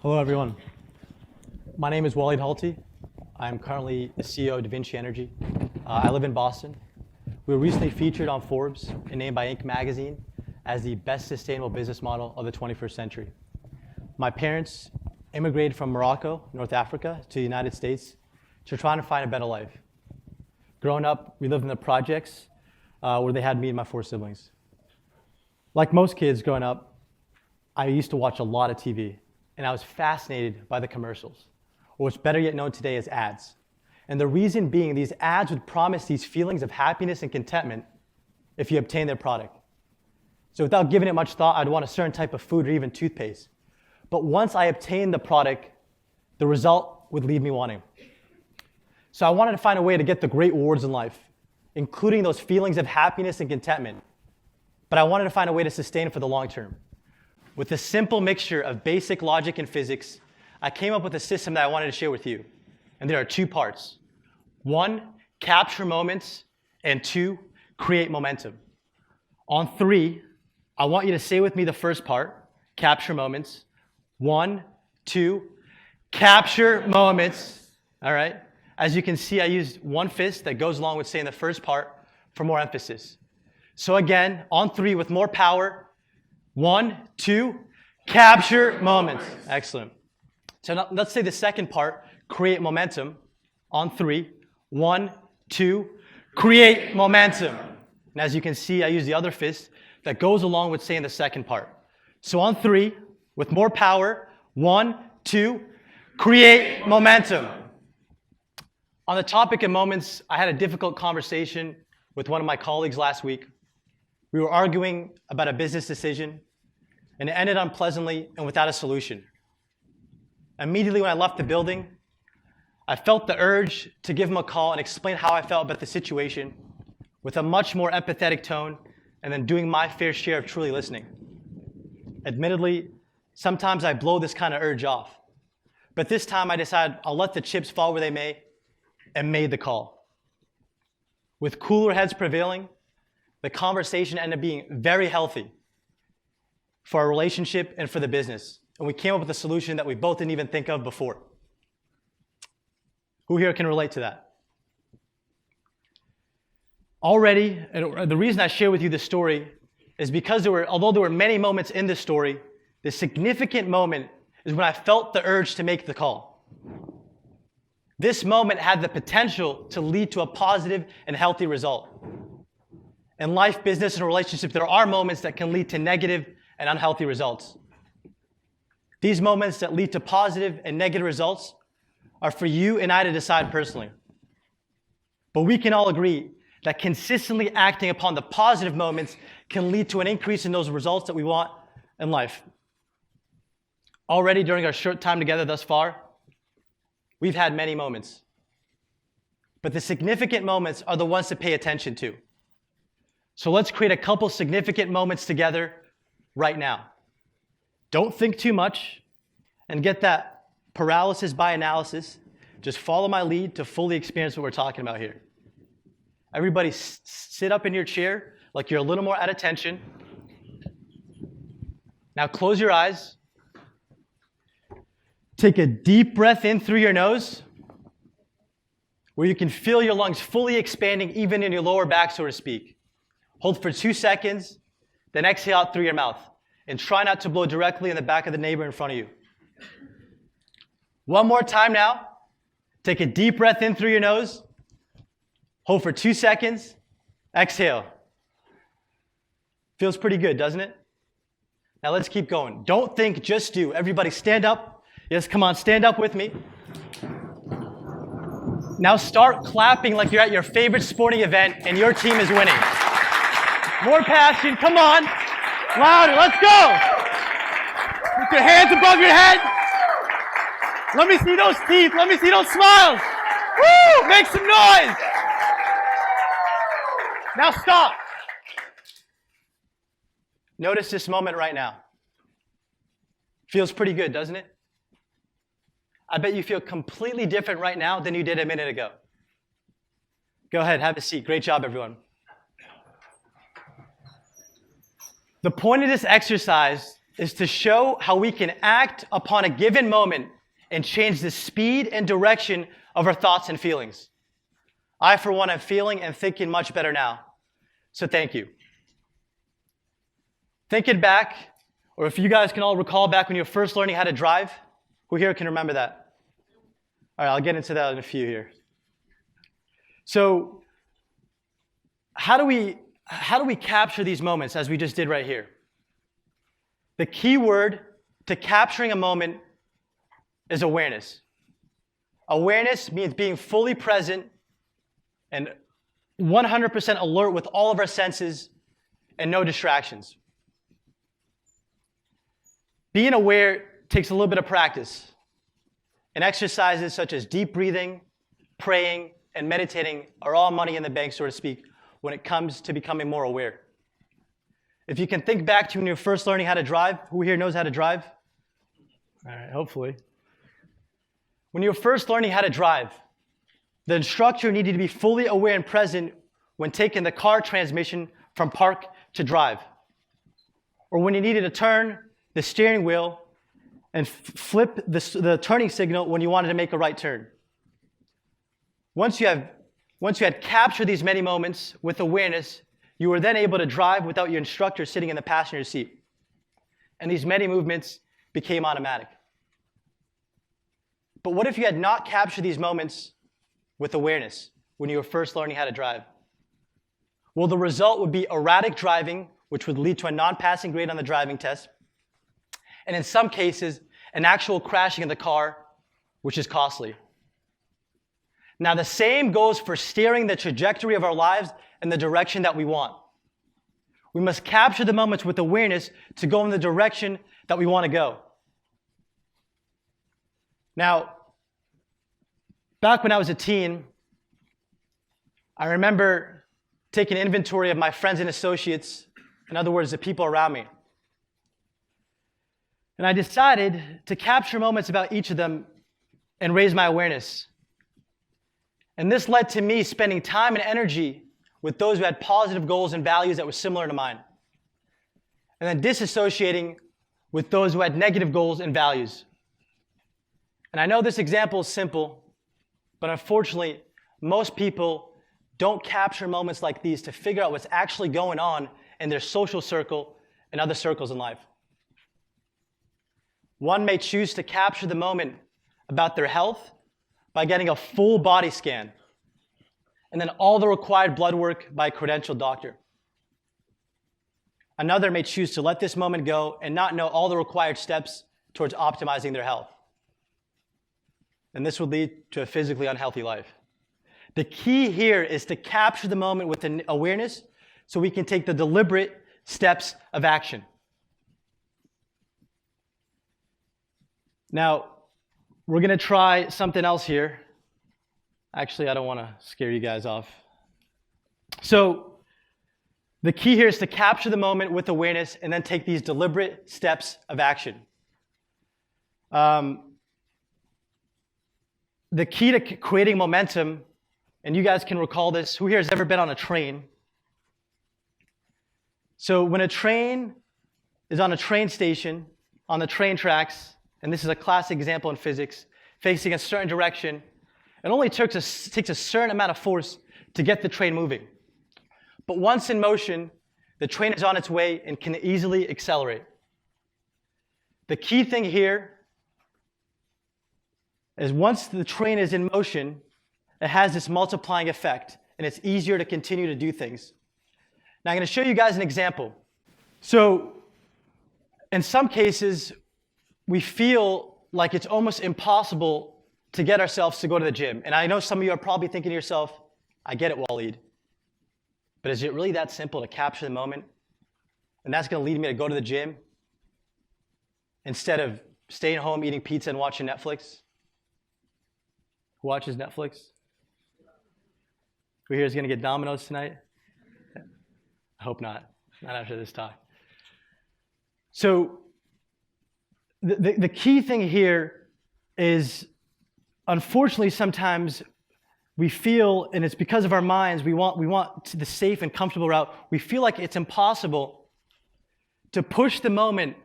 Hello, everyone. My name is Walid Halty. I'm currently the CEO of DaVinci Energy. I live in Boston. We were recently featured on Forbes and named by Inc. magazine as the best sustainable business model of the 21st century. My parents immigrated from Morocco, North Africa, to the United States to try to find a better life. Growing up, we lived in the projects where they had me and my 4 siblings. Like most kids growing up, I used to watch a lot of TV, and I was fascinated by the commercials, or what's better yet known today as ads. And the reason being, these ads would promise these feelings of happiness and contentment if you obtain their product. So without giving it much thought, I'd want a certain type of food or even toothpaste. But once I obtained the product, the result would leave me wanting. So I wanted to find a way to get the great rewards in life, including those feelings of happiness and contentment. But I wanted to find a way to sustain it for the long term. With a simple mixture of basic logic and physics, I came up with a system that I wanted to share with you. And there are 2 parts. 1, capture moments, and 2, create momentum. On 3, I want you to say with me the first part, capture moments. 1, 2, capture moments. All right? As you can see, I used one fist that goes along with saying the first part for more emphasis. So again, on 3 with more power. 1, 2, capture moments. Excellent. So now let's say the second part, create momentum. On 3, 1, 2, create momentum. And as you can see, I use the other fist that goes along with saying the second part. So on 3, with more power, 1, 2, create momentum. On the topic of moments, I had a difficult conversation with one of my colleagues last week. We were arguing about a business decision, and it ended unpleasantly and without a solution. Immediately when I left the building, I felt the urge to give him a call and explain how I felt about the situation with a much more empathetic tone, and then doing my fair share of truly listening. Admittedly, sometimes I blow this kind of urge off. But this time I decided I'll let the chips fall where they may, and made the call. With cooler heads prevailing, the conversation ended up being very healthy for our relationship and for the business. And we came up with a solution that we both didn't even think of before. Who here can relate to that? Already, and the reason I share with you this story is because although there were many moments in this story, the significant moment is when I felt the urge to make the call. This moment had the potential to lead to a positive and healthy result. In life, business, and relationships, there are moments that can lead to negative and unhealthy results. These moments that lead to positive and negative results are for you and I to decide personally. But we can all agree that consistently acting upon the positive moments can lead to an increase in those results that we want in life. Already during our short time together thus far, we've had many moments. But the significant moments are the ones to pay attention to. So let's create a couple significant moments together right now. Don't think too much and get that paralysis by analysis. Just follow my lead to fully experience what we're talking about here. Everybody sit up in your chair like you're a little more at attention. Now close your eyes. Take a deep breath in through your nose, where you can feel your lungs fully expanding even in your lower back, so to speak. Hold for 2 seconds, then exhale out through your mouth. And try not to blow directly in the back of the neighbor in front of you. One more time now. Take a deep breath in through your nose. Hold for 2 seconds. Exhale. Feels pretty good, doesn't it? Now let's keep going. Don't think, just do. Everybody stand up. Yes, come on, stand up with me. Now start clapping like you're at your favorite sporting event and your team is winning. More passion, come on. Louder, let's go. Put your hands above your head. Let me see those teeth, let me see those smiles. Woo, make some noise. Now stop. Notice this moment right now. Feels pretty good, doesn't it? I bet you feel completely different right now than you did a minute ago. Go ahead, have a seat. Great job, everyone. The point of this exercise is to show how we can act upon a given moment and change the speed and direction of our thoughts and feelings. I, for one, am feeling and thinking much better now. So thank you. Thinking back, or if you guys can all recall back when you were first learning how to drive, who here can remember that? All right, I'll get into that in a few here. So how do we capture these moments as we just did right here? The key word to capturing a moment is awareness. Awareness means being fully present and 100% alert with all of our senses and no distractions. Being aware takes a little bit of practice. And exercises such as deep breathing, praying, and meditating are all money in the bank, so to speak, when it comes to becoming more aware. If you can think back to when you were first learning how to drive, who here knows how to drive? All right, hopefully. When you were first learning how to drive, the instructor needed to be fully aware and present when taking the car transmission from park to drive. Or when you needed to turn the steering wheel and flip the turning signal when you wanted to make a right turn. Once you had captured these many moments with awareness, you were then able to drive without your instructor sitting in the passenger seat. And these many movements became automatic. But what if you had not captured these moments with awareness when you were first learning how to drive? Well, the result would be erratic driving, which would lead to a non-passing grade on the driving test, and in some cases, an actual crashing in the car, which is costly. Now, the same goes for steering the trajectory of our lives in the direction that we want. We must capture the moments with awareness to go in the direction that we want to go. Now, back when I was a teen, I remember taking inventory of my friends and associates, in other words, the people around me. And I decided to capture moments about each of them and raise my awareness. And this led to me spending time and energy with those who had positive goals and values that were similar to mine. And then disassociating with those who had negative goals and values. And I know this example is simple, but unfortunately, most people don't capture moments like these to figure out what's actually going on in their social circle and other circles in life. One may choose to capture the moment about their health by getting a full body scan, and then all the required blood work by a credentialed doctor. Another may choose to let this moment go and not know all the required steps towards optimizing their health. And this will lead to a physically unhealthy life. The key here is to capture the moment with an awareness so we can take the deliberate steps of action. Now, we're going to try something else here. Actually, I don't want to scare you guys off. So, the key here is to capture the moment with awareness and then take these deliberate steps of action. The key to creating momentum, and you guys can recall this, who here has ever been on a train? So when a train is on a train station, on the train tracks, and this is a classic example in physics, facing a certain direction, it only takes a certain amount of force to get the train moving. But once in motion, the train is on its way and can easily accelerate. The key thing here is once the train is in motion, it has this multiplying effect, and it's easier to continue to do things. Now I'm going to show you guys an example. So in some cases, we feel like it's almost impossible to get ourselves to go to the gym. And I know some of you are probably thinking to yourself, I get it, Walid. But is it really that simple to capture the moment? And that's going to lead me to go to the gym instead of staying home, eating pizza, and watching Netflix? Who watches Netflix? Who here is going to get Domino's tonight? I hope not. Not after this talk. So the key thing here is, unfortunately, sometimes we feel, and it's because of our minds, we want the safe and comfortable route. We feel like it's impossible to push the moment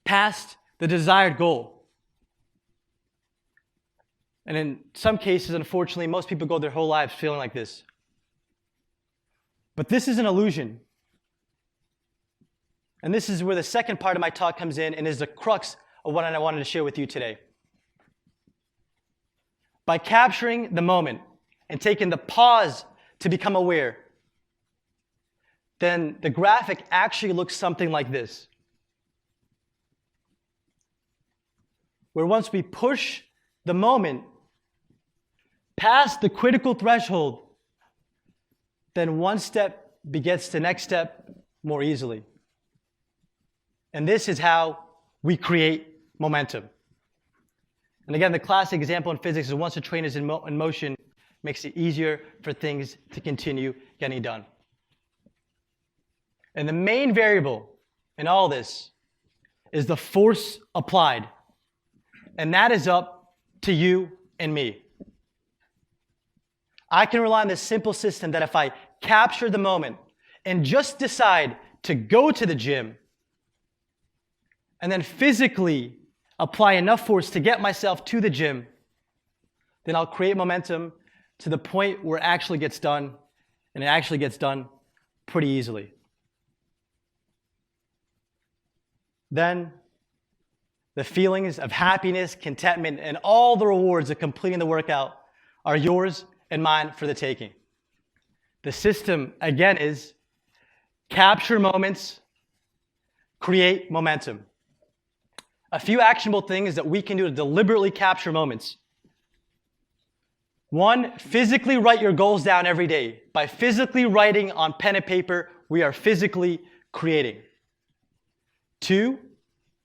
past the desired goal. And in some cases, unfortunately, most people go their whole lives feeling like this. But this is an illusion. And this is where the second part of my talk comes in and is the crux of what I wanted to share with you today. By capturing the moment and taking the pause to become aware, then the graphic actually looks something like this. Where once we push the moment past the critical threshold, then one step begets the next step more easily. And this is how we create momentum. And again, the classic example in physics is once a train is in motion, makes it easier for things to continue getting done. And the main variable in all this is the force applied. And that is up to you and me. I can rely on this simple system that if I capture the moment and just decide to go to the gym and then physically apply enough force to get myself to the gym, then I'll create momentum to the point where it actually gets done, and it actually gets done pretty easily. Then the feelings of happiness, contentment, and all the rewards of completing the workout are yours and mine for the taking. The system, again, is capture moments, create momentum. A few actionable things that we can do to deliberately capture moments. One, physically write your goals down every day. By physically writing on pen and paper, we are physically creating. Two,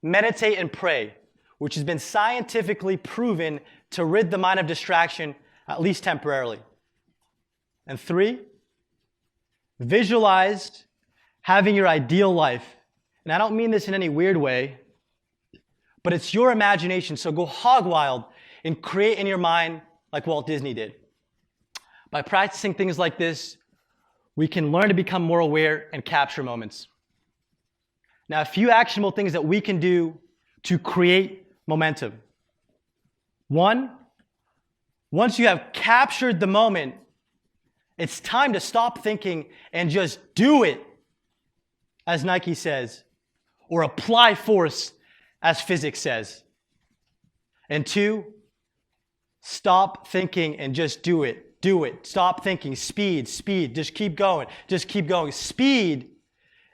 meditate and pray, which has been scientifically proven to rid the mind of distraction, at least temporarily. And three, visualize having your ideal life. And I don't mean this in any weird way, but it's your imagination, so go hog wild and create in your mind like Walt Disney did. By practicing things like this, we can learn to become more aware and capture moments. Now, a few actionable things that we can do to create momentum. One, once you have captured the moment, it's time to stop thinking and just do it, as Nike says, or apply force, as physics says. And two, stop thinking and just do it. Do it. Stop thinking. Speed, speed. Just keep going. Just keep going. Speed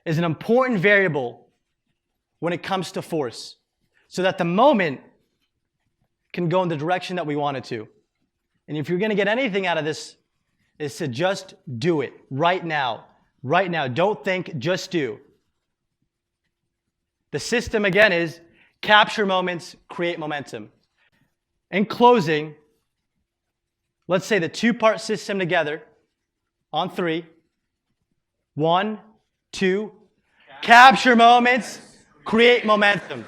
is an important variable when it comes to force, so that the moment can go in the direction that we want it to. And if you're going to get anything out of this, is to just do it right now. Right now. Don't think, just do. The system, again, is capture moments, create momentum. In closing, let's say the two-part system together on three. 1, 2, capture moments, create momentum.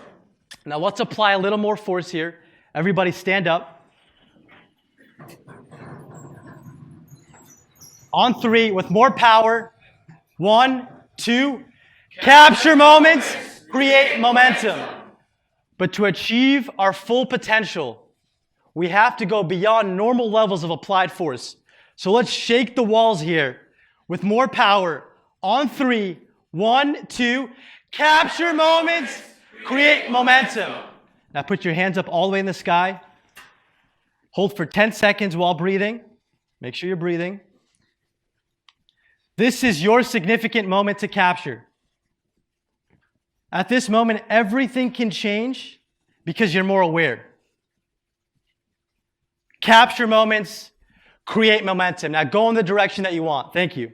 Now let's apply a little more force here. Everybody stand up. On three, with more power. 1, 2, capture moments, create momentum. But to achieve our full potential, we have to go beyond normal levels of applied force. So let's shake the walls here with more power. On three, 1, 2, capture moments, create momentum. Now put your hands up all the way in the sky. Hold for 10 seconds while breathing. Make sure you're breathing. This is your significant moment to capture. At this moment, everything can change because you're more aware. Capture moments, create momentum. Now go in the direction that you want. Thank you.